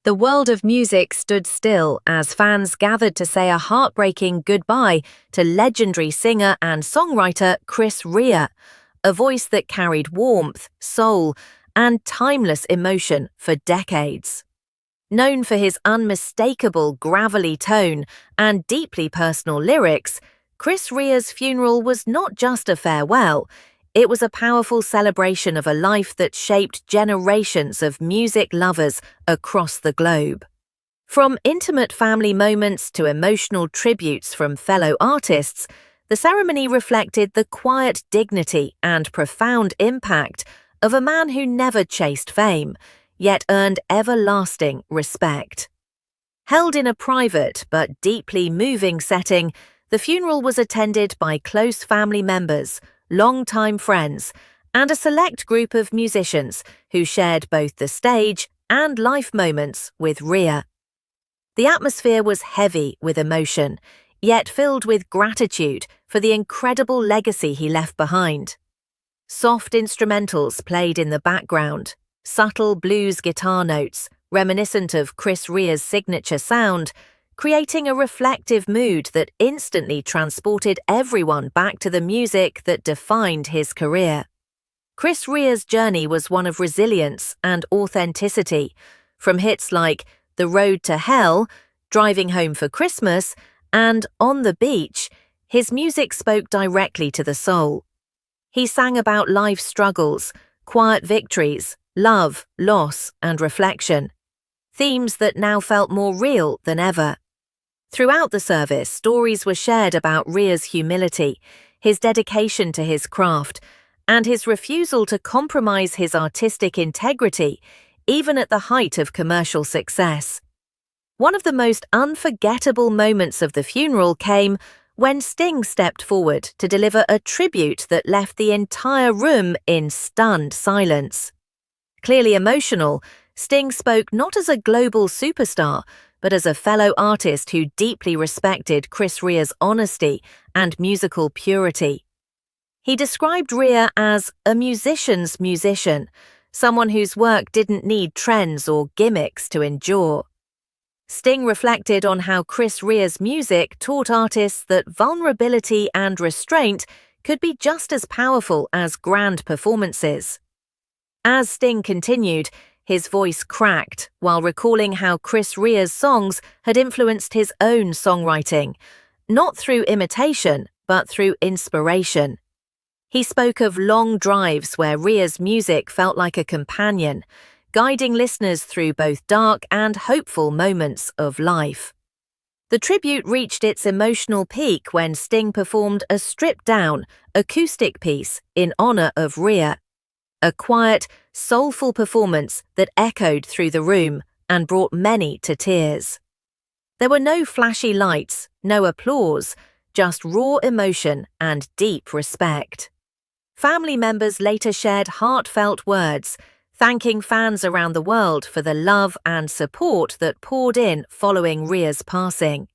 The world of music stood still as fans gathered to say a heartbreaking goodbye to legendary singer and songwriter Chris Rea, a voice that carried warmth, soul, and timeless emotion for decades. Known for his unmistakable gravelly tone and deeply personal lyrics, Chris Rea's funeral was not just a farewell. It was a powerful celebration of a life that shaped generations of music lovers across the globe. From intimate family moments to emotional tributes from fellow artists, the ceremony reflected the quiet dignity and profound impact of a man who never chased fame, yet earned everlasting respect. Held in a private but deeply moving setting, the funeral was attended by close family members, longtime friends, and a select group of musicians who shared both the stage and life moments with Rea. The atmosphere was heavy with emotion, yet filled with gratitude for the incredible legacy he left behind. Soft instrumentals played in the background, subtle blues guitar notes, reminiscent of Chris Rea's signature sound, creating a reflective mood that instantly transported everyone back to the music that defined his career. Chris Rea's journey was one of resilience and authenticity, from hits like The Road to Hell, Driving Home for Christmas, and On the Beach. His music spoke directly to the soul. He sang about life's struggles, quiet victories, love, loss, and reflection, themes that now felt more real than ever. Throughout the service, stories were shared about Rea's humility, his dedication to his craft, and his refusal to compromise his artistic integrity, even at the height of commercial success. One of the most unforgettable moments of the funeral came when Sting stepped forward to deliver a tribute that left the entire room in stunned silence. Clearly emotional, Sting spoke not as a global superstar, but as a fellow artist who deeply respected Chris Rea's honesty and musical purity. He described Rea as a musician's musician, someone whose work didn't need trends or gimmicks to endure. Sting reflected on how Chris Rea's music taught artists that vulnerability and restraint could be just as powerful as grand performances. As Sting continued, his voice cracked while recalling how Chris Rea's songs had influenced his own songwriting, not through imitation, but through inspiration. He spoke of long drives where Rea's music felt like a companion, guiding listeners through both dark and hopeful moments of life. The tribute reached its emotional peak when Sting performed a stripped-down, acoustic piece in honor of Rea, a quiet, soulful performance that echoed through the room and brought many to tears. There were no flashy lights, no applause, just raw emotion and deep respect. Family members later shared heartfelt words, thanking fans around the world for the love and support that poured in following Rea's passing.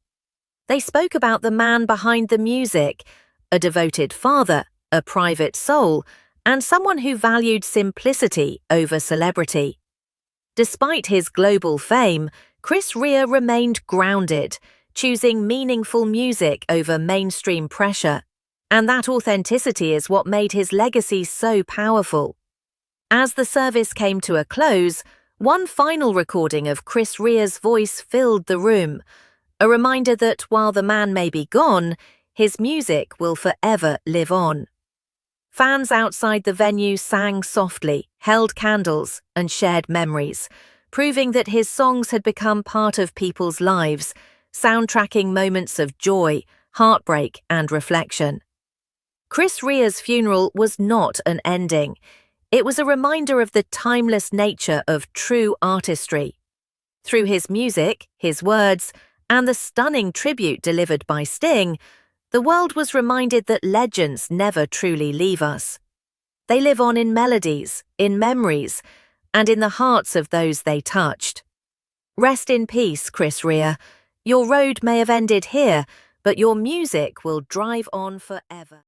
They spoke about the man behind the music, a devoted father, a private soul, and someone who valued simplicity over celebrity. Despite his global fame, Chris Rea remained grounded, choosing meaningful music over mainstream pressure, and that authenticity is what made his legacy so powerful. As the service came to a close, one final recording of Chris Rea's voice filled the room, a reminder that while the man may be gone, his music will forever live on. Fans outside the venue sang softly, held candles, and shared memories, proving that his songs had become part of people's lives, soundtracking moments of joy, heartbreak, and reflection. Chris Rea's funeral was not an ending. It was a reminder of the timeless nature of true artistry. Through his music, his words, and the stunning tribute delivered by Sting, the world was reminded that legends never truly leave us. They live on in melodies, in memories, and in the hearts of those they touched. Rest in peace, Chris Rea. Your road may have ended here, but your music will drive on forever.